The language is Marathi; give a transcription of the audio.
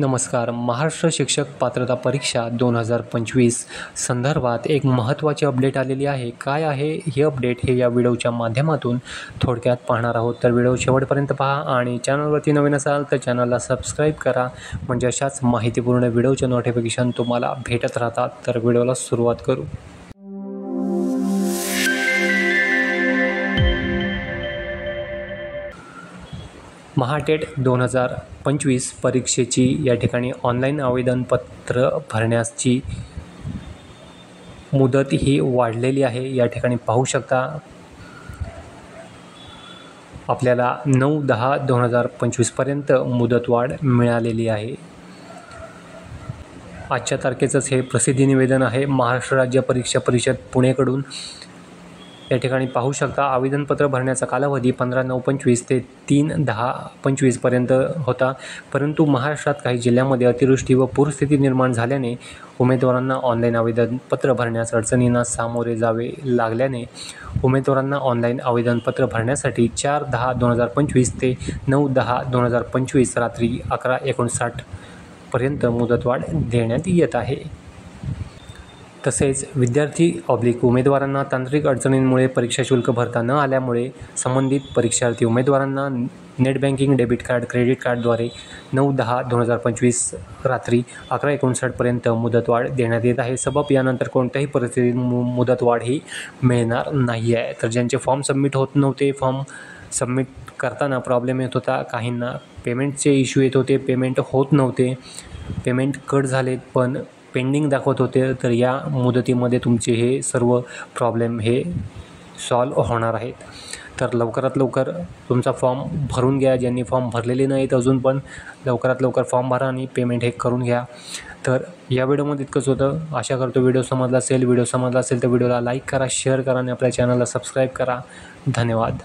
नमस्कार. महाराष्ट्र शिक्षक पात्रता परीक्षा 2025 संदर्भात एक महत्त्वाची अपडेट आलेली आहे. काय आहे ही अपडेट हे या व्हिडिओच्या माध्यमातून थोडक्यात पाहणार आहोत. तर व्हिडिओ शेवटपर्यंत पहा आणि चॅनलवरती नवीन असाल तर चॅनलला सबस्क्राईब करा, म्हणजे अशाच माहितीपूर्ण व्हिडिओचे नोटिफिकेशन तुम्हाला भेटत राहतात. तर व्हिडिओला सुरुवात करू. महाटेट 2025 परीक्षेची या ठिकाणी ऑनलाईन आवेदनपत्र भरण्याची मुदत ही वाढलेली आहे. या ठिकाणी पाहू शकता आपल्याला 9/10/2025 पर्यंत मुदतवाढ मिळालेली आहे. आजच्या तारखेचंच हे प्रसिद्धी निवेदन आहे महाराष्ट्र राज्य परीक्षा परिषद पुणेकडून. या ठिकाणी पाहू शकता आवेदनपत्र भरण्याचा कालावधी 15/9/25 ते 3/10/25 पर्यंत होता. परंतु महाराष्ट्रात काही जिल्ह्यांमध्ये अतिवृष्टी व पूरस्थिती निर्माण झाल्याने उमेदवारांना ऑनलाईन आवेदनपत्र भरण्यास अडचणींना सामोरे जावे लागल्याने उमेदवारांना ऑनलाईन आवेदनपत्र भरण्यासाठी 4/10/2025 ते 9/10/2025 रात्री 11:59 पर्यंत मुदतवाढ देण्यात येत आहे. तसेच विद्यार्थी उमेदवारांना तांत्रिक अडचणींमुळे परीक्षा शुल्क भरता न आल्यामुळे संबंधित परीक्षार्थी उमेदवारांना net banking, debit card, credit कार्डद्वारे 9/10/2025 रात्री 11:59 पर्यंत मुदतवाढ देण्यात येत आहे. सबब यानंतर कोणत्याही परिस्थितीत मुदतवाढ ही मिळणार नाही आहे. तर ज्यांचे फॉर्म सबमिट होत नव्हते, फॉर्म सबमिट करताना प्रॉब्लेम येत होता, काहींना पेमेंटचे इश्यू येत होते, पेमेंट होत नव्हते, पेमेंट कट झालेत पण पेंडिंग दाखवत होते, तर या मुदतीमध्ये तुमचे हे सर्व प्रॉब्लेम हे सॉल्व होणार आहेत. तर लवकरात लवकर तुमचा फॉर्म भरून घ्या. ज्यांनी फॉर्म भरलेले नाहीत अजून पण लवकरात लवकर फॉर्म भरा आणि पेमेंट हे करून घ्या. तर या व्हिडिओमध्ये इतकंच होतं. आशा करतो व्हिडिओ समजला असेल. व्हिडिओ समजला असेल तर व्हिडिओला लाईक करा, शेअर करा आणि आपल्या चॅनलला सबस्क्राईब करा. धन्यवाद.